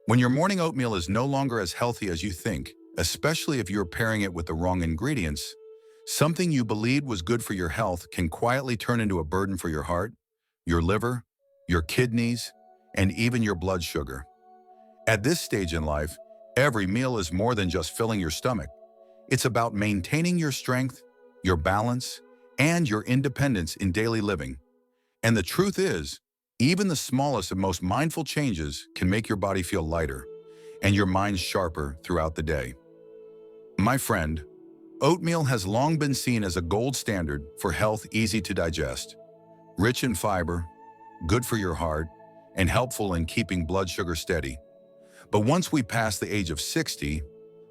When your morning oatmeal is no longer as healthy as you think, especially if you're pairing it with the wrong ingredients, something you believed was good for your health can quietly turn into a burden for your heart, your liver, your kidneys, and even your blood sugar. At this stage in life, every meal is more than just filling your stomach. It's about maintaining your strength, your balance, and your independence in daily living. And the truth is, even the smallest and most mindful changes can make your body feel lighter and your mind sharper throughout the day. My friend, oatmeal has long been seen as a gold standard for health, easy to digest, rich in fiber, good for your heart, and helpful in keeping blood sugar steady. But once we pass the age of 60,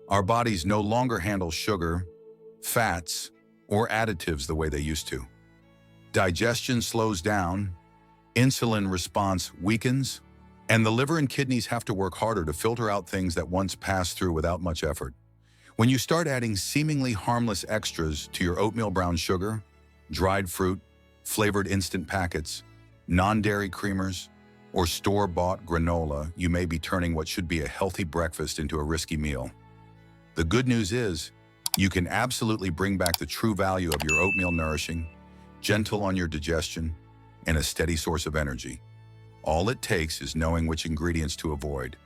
our bodies no longer handle sugar, fats, or additives the way they used to. Digestion slows down, insulin response weakens, and the liver and kidneys have to work harder to filter out things that once passed through without much effort. When you start adding seemingly harmless extras to your oatmeal brown sugar, dried fruit, flavored instant packets, non-dairy creamers, or store-bought granola, you may be turning what should be a healthy breakfast into a risky meal. The good news is, you can absolutely bring back the true value of your oatmeal nourishing, gentle on your digestion, and a steady source of energy. All it takes is knowing which ingredients to avoid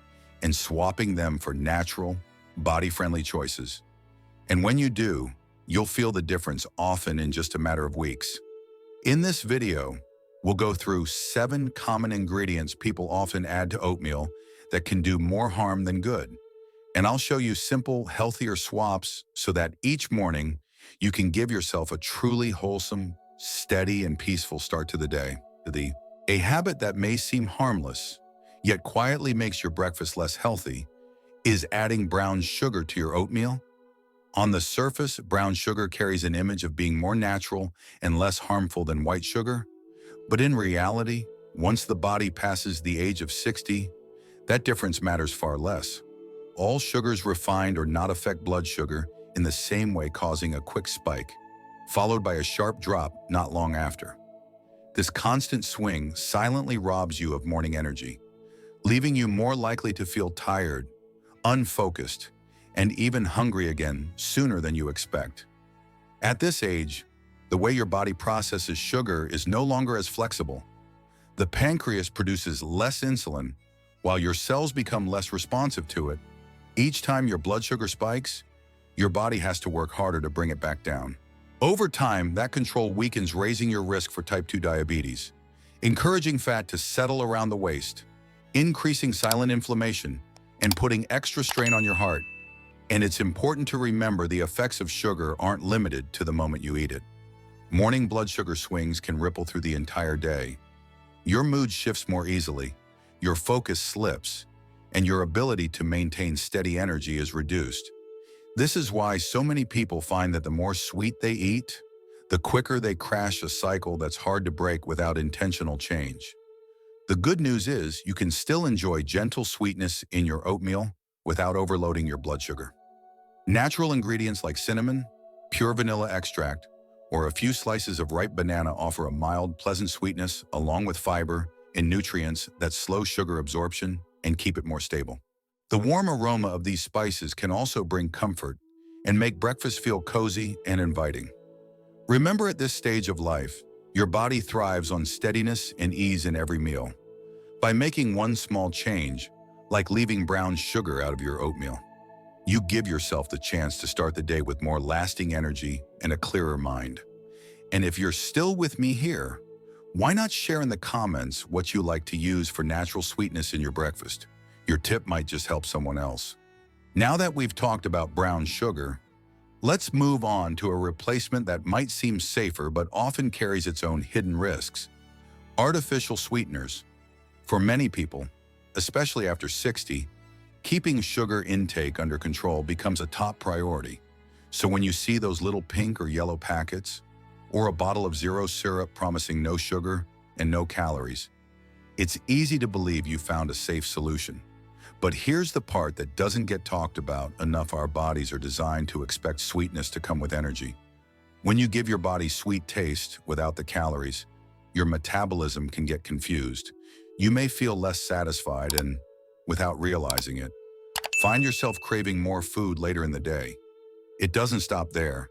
and swapping them for natural, body-friendly choices. And when you do, you'll feel the difference often in just a matter of weeks. In this video, we'll go through 7 common ingredients people often add to oatmeal that can do more harm than good. And I'll show you simple, healthier swaps so that each morning you can give yourself a truly wholesome, steady, and peaceful start to the day. A habit that may seem harmless, yet quietly makes your breakfast less healthy, is adding brown sugar to your oatmeal. On the surface, brown sugar carries an image of being more natural and less harmful than white sugar. But in reality, once the body passes the age of 60, that difference matters far less. All sugars refined or not affect blood sugar in the same way, causing a quick spike, followed by a sharp drop not long after. This constant swing silently robs you of morning energy, leaving you more likely to feel tired, unfocused, and even hungry again sooner than you expect. At this age, the way your body processes sugar is no longer as flexible. The pancreas produces less insulin, while your cells become less responsive to it. Each time your blood sugar spikes, your body has to work harder to bring it back down. Over time, that control weakens, raising your risk for type 2 diabetes, encouraging fat to settle around the waist, increasing silent inflammation, and putting extra strain on your heart. And it's important to remember the effects of sugar aren't limited to the moment you eat it. Morning blood sugar swings can ripple through the entire day. Your mood shifts more easily, your focus slips, and your ability to maintain steady energy is reduced. This is why so many people find that the more sweet they eat, the quicker they crash a cycle that's hard to break without intentional change. The good news is you can still enjoy gentle sweetness in your oatmeal without overloading your blood sugar. Natural ingredients like cinnamon, pure vanilla extract, or a few slices of ripe banana offer a mild, pleasant sweetness along with fiber and nutrients that slow sugar absorption and keep it more stable. The warm aroma of these spices can also bring comfort and make breakfast feel cozy and inviting. Remember, at this stage of life, your body thrives on steadiness and ease in every meal. By making one small change, like leaving brown sugar out of your oatmeal, you give yourself the chance to start the day with more lasting energy and a clearer mind. And if you're still with me here, why not share in the comments what you like to use for natural sweetness in your breakfast? Your tip might just help someone else. Now that we've talked about brown sugar, let's move on to a replacement that might seem safer but often carries its own hidden risks: artificial sweeteners. For many people, especially after 60, keeping sugar intake under control becomes a top priority. So when you see those little pink or yellow packets, or a bottle of zero syrup promising no sugar and no calories, it's easy to believe you found a safe solution. But here's the part that doesn't get talked about enough: our bodies are designed to expect sweetness to come with energy. When you give your body sweet taste without the calories, your metabolism can get confused. You may feel less satisfied and, without realizing it. Find yourself craving more food later in the day. It doesn't stop there.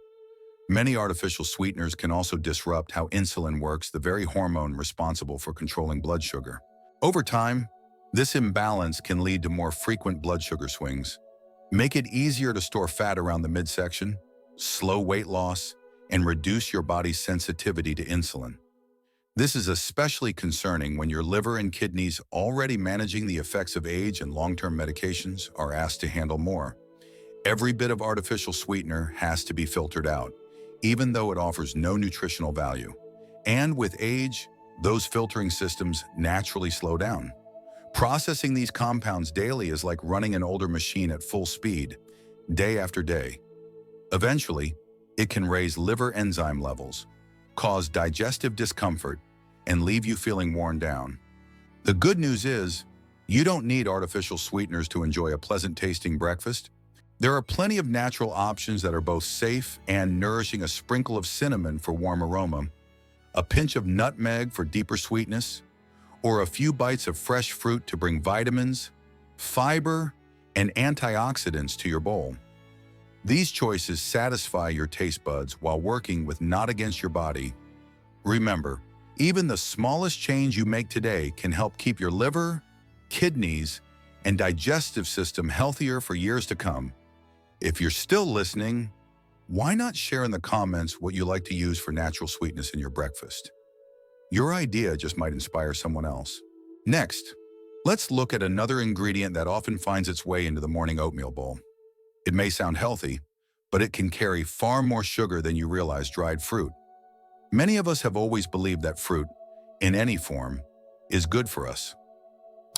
Many artificial sweeteners can also disrupt how insulin works, the very hormone responsible for controlling blood sugar. Over time, this imbalance can lead to more frequent blood sugar swings. Make it easier to store fat around the midsection, slow weight loss, and reduce your body's sensitivity to insulin. This is especially concerning when your liver and kidneys, already managing the effects of age and long-term medications, are asked to handle more. Every bit of artificial sweetener has to be filtered out, even though it offers no nutritional value. And with age, those filtering systems naturally slow down. Processing these compounds daily is like running an older machine at full speed, day after day. Eventually, it can raise liver enzyme levels, cause digestive discomfort, and leave you feeling worn down. The good news is, you don't need artificial sweeteners to enjoy a pleasant-tasting breakfast. There are plenty of natural options that are both safe and nourishing: a sprinkle of cinnamon for warm aroma, a pinch of nutmeg for deeper sweetness, or a few bites of fresh fruit to bring vitamins, fiber, and antioxidants to your bowl. These choices satisfy your taste buds while working with, not against, your body. Remember, even the smallest change you make today can help keep your liver, kidneys, and digestive system healthier for years to come. If you're still listening, why not share in the comments what you like to use for natural sweetness in your breakfast? Your idea just might inspire someone else. Next, let's look at another ingredient that often finds its way into the morning oatmeal bowl. It may sound healthy, but it can carry far more sugar than you realize: dried fruit. Many of us have always believed that fruit, in any form, is good for us.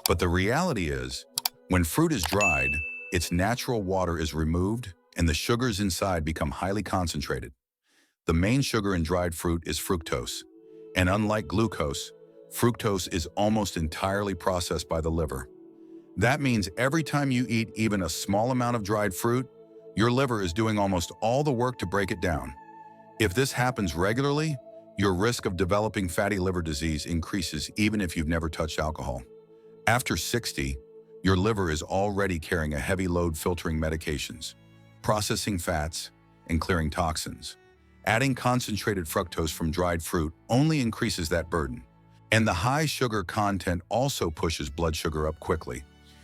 But the reality is, when fruit is dried, its natural water is removed and the sugars inside become highly concentrated. The main sugar in dried fruit is fructose, and unlike glucose, fructose is almost entirely processed by the liver. That means every time you eat even a small amount of dried fruit, your liver is doing almost all the work to break it down. If this happens regularly, your risk of developing fatty liver disease increases even if you've never touched alcohol. After 60, your liver is already carrying a heavy load filtering medications, processing fats, and clearing toxins. Adding concentrated fructose from dried fruit only increases that burden. And the high sugar content also pushes blood sugar up quickly,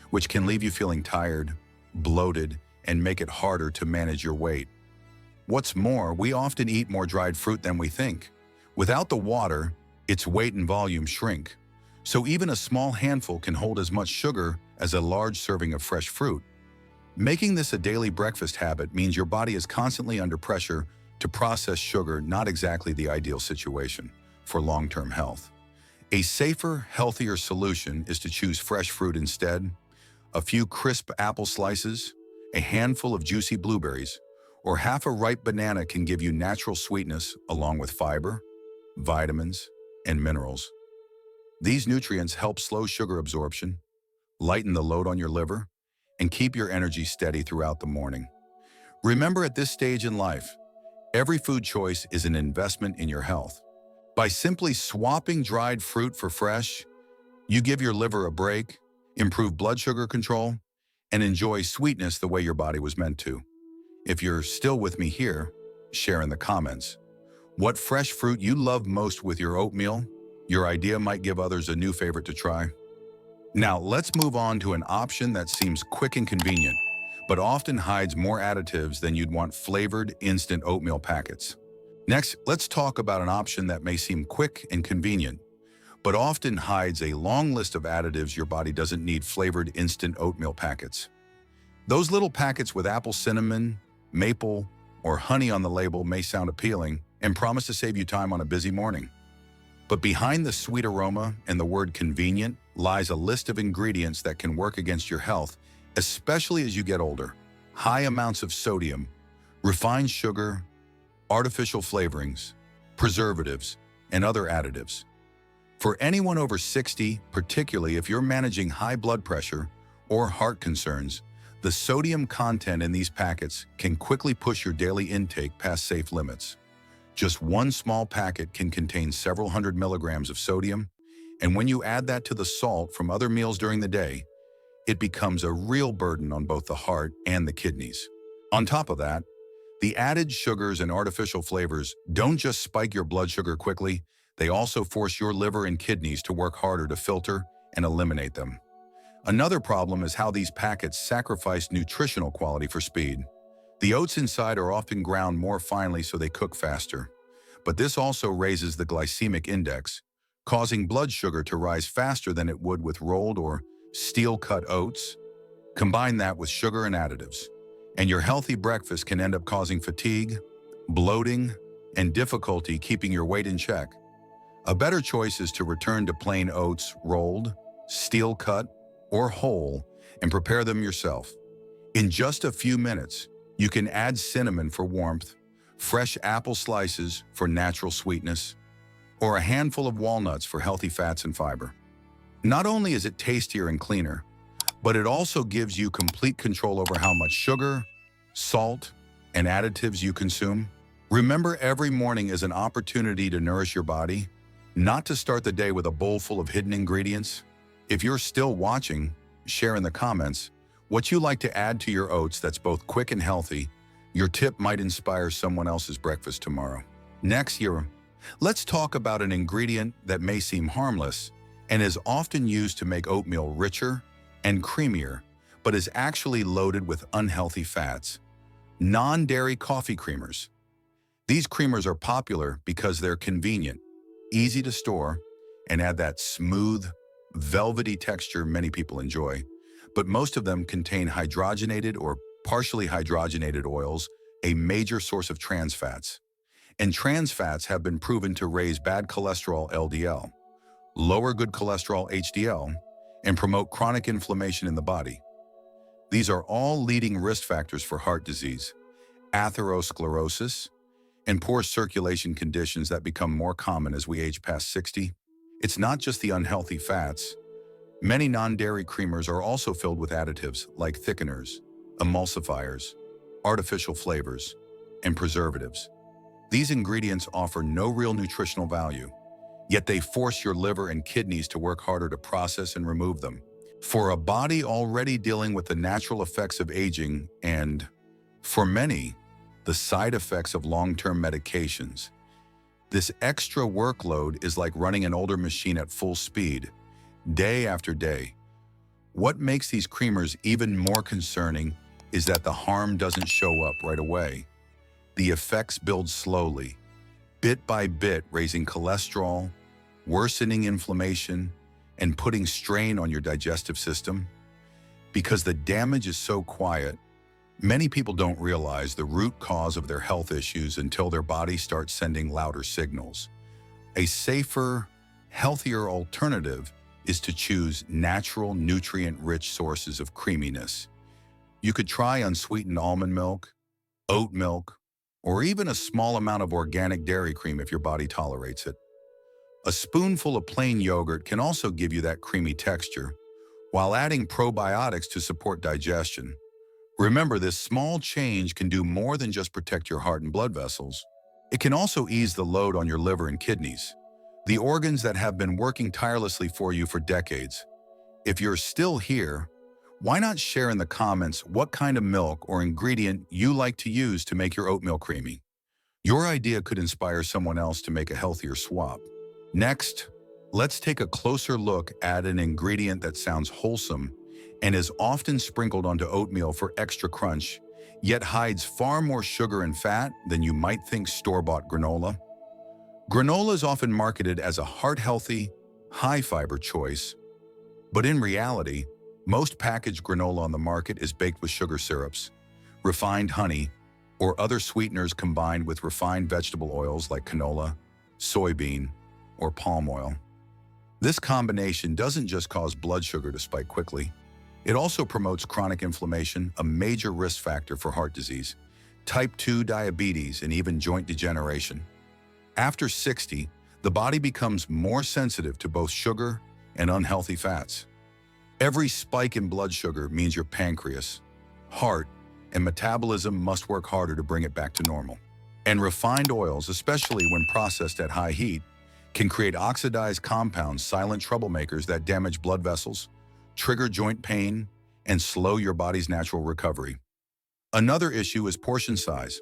which can leave you feeling tired, bloated, and make it harder to manage your weight. What's more, we often eat more dried fruit than we think. Without the water, its weight and volume shrink. So even a small handful can hold as much sugar as a large serving of fresh fruit. Making this a daily breakfast habit means your body is constantly under pressure to process sugar, not exactly the ideal situation for long-term health. A safer, healthier solution is to choose fresh fruit instead. A few crisp apple slices, a handful of juicy blueberries, or half a ripe banana can give you natural sweetness along with fiber, vitamins, and minerals. These nutrients help slow sugar absorption, lighten the load on your liver, and keep your energy steady throughout the morning. Remember, at this stage in life, every food choice is an investment in your health. By simply swapping dried fruit for fresh, you give your liver a break, improve blood sugar control, and enjoy sweetness the way your body was meant to. If you're still with me here, share in the comments what fresh fruit you love most with your oatmeal. Your idea might give others a new favorite to try. Now, let's move on to an option that seems quick and convenient, but often hides more additives than you'd want: flavored instant oatmeal packets. Next, let's talk about an option that may seem quick and convenient, but often hides a long list of additives your body doesn't need: flavored instant oatmeal packets. Those little packets with apple, cinnamon, maple, or honey on the label may sound appealing and promise to save you time on a busy morning. But behind the sweet aroma and the word convenient lies a list of ingredients that can work against your health, especially as you get older. High amounts of sodium, refined sugar, artificial flavorings, preservatives, and other additives. For anyone over 60, particularly if you're managing high blood pressure or heart concerns, the sodium content in these packets can quickly push your daily intake past safe limits. Just one small packet can contain several hundred milligrams of sodium, and when you add that to the salt from other meals during the day, it becomes a real burden on both the heart and the kidneys. On top of that, the added sugars and artificial flavors don't just spike your blood sugar quickly, they also force your liver and kidneys to work harder to filter and eliminate them. Another problem is how these packets sacrifice nutritional quality for speed. The oats inside are often ground more finely so they cook faster. But this also raises the glycemic index, causing blood sugar to rise faster than it would with rolled or steel-cut oats. Combine that with sugar and additives, and your healthy breakfast can end up causing fatigue, bloating, and difficulty keeping your weight in check. A better choice is to return to plain oats, rolled, steel-cut, or whole, and prepare them yourself. In just a few minutes, you can add cinnamon for warmth, fresh apple slices for natural sweetness, or a handful of walnuts for healthy fats and fiber. Not only is it tastier and cleaner, but it also gives you complete control over how much sugar, salt, and additives you consume. Remember, every morning is an opportunity to nourish your body, not to start the day with a bowl full of hidden ingredients. If you're still watching, share in the comments what you like to add to your oats that's both quick and healthy. Your tip might inspire someone else's breakfast tomorrow. Next year, let's talk about an ingredient that may seem harmless and is often used to make oatmeal richer and creamier, but is actually loaded with unhealthy fats: non-dairy coffee creamers. These creamers are popular because they're convenient, easy to store, and add that smooth, velvety texture many people enjoy. But most of them contain hydrogenated or partially hydrogenated oils, a major source of trans fats. And trans fats have been proven to raise bad cholesterol LDL, lower good cholesterol HDL, and promote chronic inflammation in the body. These are all leading risk factors for heart disease, atherosclerosis, and poor circulation conditions that become more common as we age past 60. It's not just the unhealthy fats. Many non-dairy creamers are also filled with additives like thickeners, emulsifiers, artificial flavors, and preservatives. These ingredients offer no real nutritional value, yet they force your liver and kidneys to work harder to process and remove them. For a body already dealing with the natural effects of aging and, for many, the side effects of long-term medications, this extra workload is like running an older machine at full speed, day after day. What makes these creamers even more concerning is that the harm doesn't show up right away. The effects build slowly, bit by bit, raising cholesterol, worsening inflammation, and putting strain on your digestive system. Because the damage is so quiet, many people don't realize the root cause of their health issues until their body starts sending louder signals. A safer, healthier alternative is to choose natural, nutrient-rich sources of creaminess. You could try unsweetened almond milk, oat milk, or even a small amount of organic dairy cream if your body tolerates it. A spoonful of plain yogurt can also give you that creamy texture, while adding probiotics to support digestion. Remember, this small change can do more than just protect your heart and blood vessels. It can also ease the load on your liver and kidneys, the organs that have been working tirelessly for you for decades. If you're still here, why not share in the comments what kind of milk or ingredient you like to use to make your oatmeal creamy? Your idea could inspire someone else to make a healthier swap. Next, let's take a closer look at an ingredient that sounds wholesome and is often sprinkled onto oatmeal for extra crunch, yet hides far more sugar and fat than you might think: store-bought granola. Granola is often marketed as a heart-healthy, high-fiber choice, but in reality, most packaged granola on the market is baked with sugar syrups, refined honey, or other sweeteners combined with refined vegetable oils like canola, soybean, or palm oil. This combination doesn't just cause blood sugar to spike quickly, it also promotes chronic inflammation, a major risk factor for heart disease, type 2 diabetes, and even joint degeneration. After 60, the body becomes more sensitive to both sugar and unhealthy fats. Every spike in blood sugar means your pancreas, heart, and metabolism must work harder to bring it back to normal. And refined oils, especially when processed at high heat, can create oxidized compounds, silent troublemakers that damage blood vessels, trigger joint pain, and slow your body's natural recovery. Another issue is portion size.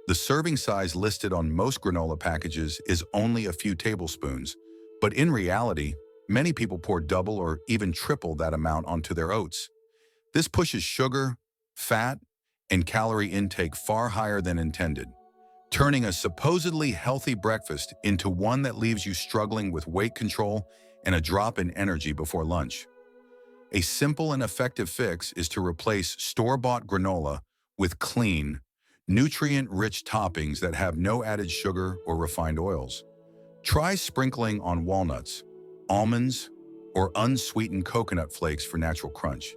The serving size listed on most granola packages is only a few tablespoons, but in reality, many people pour double or even triple that amount onto their oats. This pushes sugar, fat, and calorie intake far higher than intended, turning a supposedly healthy breakfast into one that leaves you struggling with weight control and a drop in energy before lunch. A simple and effective fix is to replace store-bought granola with clean, nutrient-rich toppings that have no added sugar or refined oils. Try sprinkling on walnuts, almonds, or unsweetened coconut flakes for natural crunch,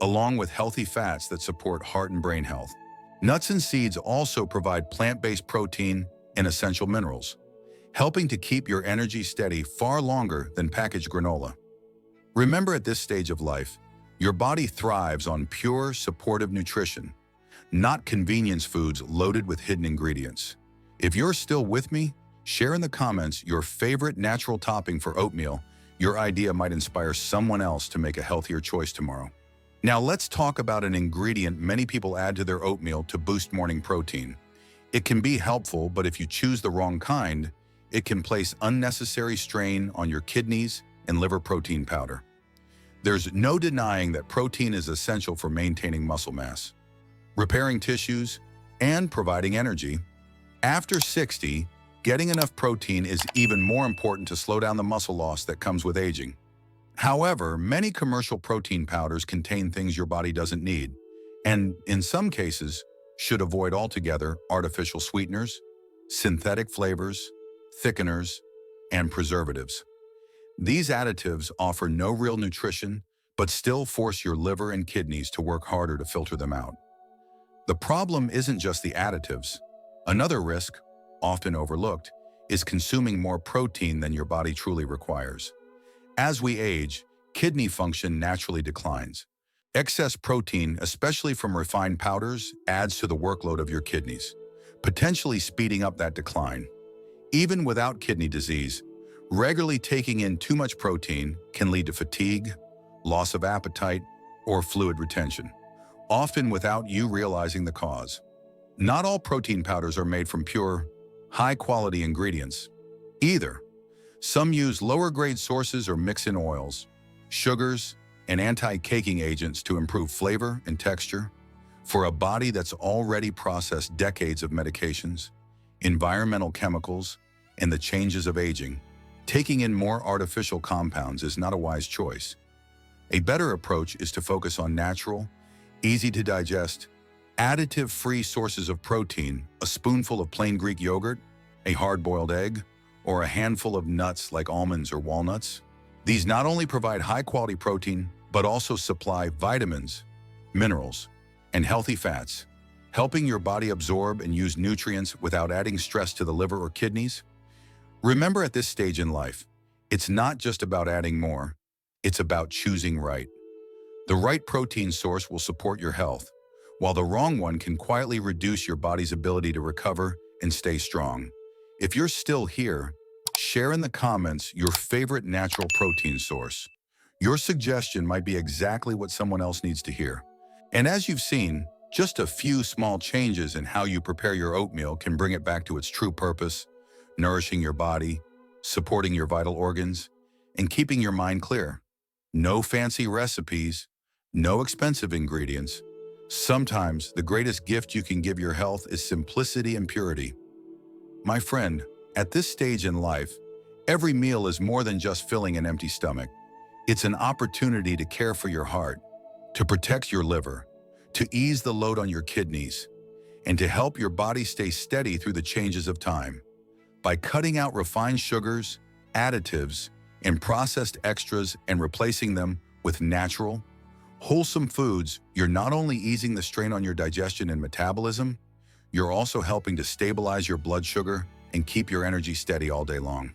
along with healthy fats that support heart and brain health. Nuts and seeds also provide plant-based protein and essential minerals, helping to keep your energy steady far longer than packaged granola. Remember, at this stage of life, your body thrives on pure, supportive nutrition, not convenience foods loaded with hidden ingredients. If you're still with me, share in the comments your favorite natural topping for oatmeal. Your idea might inspire someone else to make a healthier choice tomorrow. Now let's talk about an ingredient many people add to their oatmeal to boost morning protein. It can be helpful, but if you choose the wrong kind, it can place unnecessary strain on your kidneys and liver. Protein powder. There's no denying that protein is essential for maintaining muscle mass, repairing tissues, and providing energy. After 60, getting enough protein is even more important to slow down the muscle loss that comes with aging. However, many commercial protein powders contain things your body doesn't need, and in some cases, should avoid altogether: artificial sweeteners, synthetic flavors, thickeners, and preservatives. These additives offer no real nutrition, but still force your liver and kidneys to work harder to filter them out. The problem isn't just the additives. Another risk, often overlooked, is consuming more protein than your body truly requires. As we age, kidney function naturally declines. Excess protein, especially from refined powders, adds to the workload of your kidneys, potentially speeding up that decline. Even without kidney disease, regularly taking in too much protein can lead to fatigue, loss of appetite, or fluid retention, often without you realizing the cause. Not all protein powders are made from pure, high-quality ingredients either. Some use lower-grade sources or mix in oils, sugars, and anti-caking agents to improve flavor and texture. For a body that's already processed decades of medications, environmental chemicals, and the changes of aging, taking in more artificial compounds is not a wise choice. A better approach is to focus on natural, easy-to-digest, additive-free sources of protein: a spoonful of plain Greek yogurt, a hard-boiled egg, or a handful of nuts like almonds or walnuts. These not only provide high-quality protein, but also supply vitamins, minerals, and healthy fats, helping your body absorb and use nutrients without adding stress to the liver or kidneys. Remember, at this stage in life, it's not just about adding more, it's about choosing right. The right protein source will support your health, while the wrong one can quietly reduce your body's ability to recover and stay strong. If you're still here, share in the comments your favorite natural protein source. Your suggestion might be exactly what someone else needs to hear. And as you've seen, just a few small changes in how you prepare your oatmeal can bring it back to its true purpose: nourishing your body, supporting your vital organs, and keeping your mind clear. No fancy recipes, no expensive ingredients. Sometimes the greatest gift you can give your health is simplicity and purity. My friend, at this stage in life, every meal is more than just filling an empty stomach. It's an opportunity to care for your heart, to protect your liver, to ease the load on your kidneys, and to help your body stay steady through the changes of time. By cutting out refined sugars, additives, and processed extras and replacing them with natural, wholesome foods, you're not only easing the strain on your digestion and metabolism, you're also helping to stabilize your blood sugar and keep your energy steady all day long.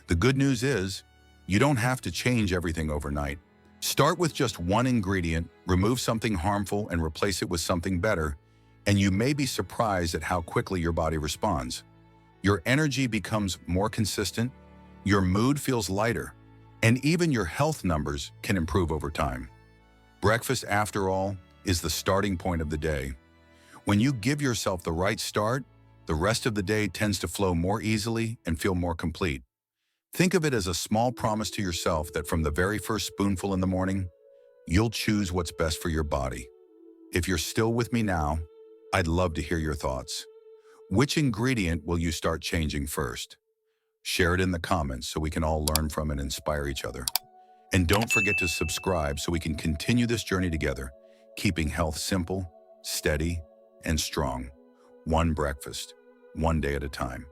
The good news is, you don't have to change everything overnight. Start with just one ingredient, remove something harmful, and replace it with something better, and you may be surprised at how quickly your body responds. Your energy becomes more consistent, your mood feels lighter, and even your health numbers can improve over time. Breakfast, after all, is the starting point of the day. When you give yourself the right start, the rest of the day tends to flow more easily and feel more complete. Think of it as a small promise to yourself that from the very first spoonful in the morning, you'll choose what's best for your body. If you're still with me now, I'd love to hear your thoughts. Which ingredient will you start changing first? Share it in the comments so we can all learn from and inspire each other. And don't forget to subscribe so we can continue this journey together, keeping health simple, steady, and strong. One breakfast, one day at a time.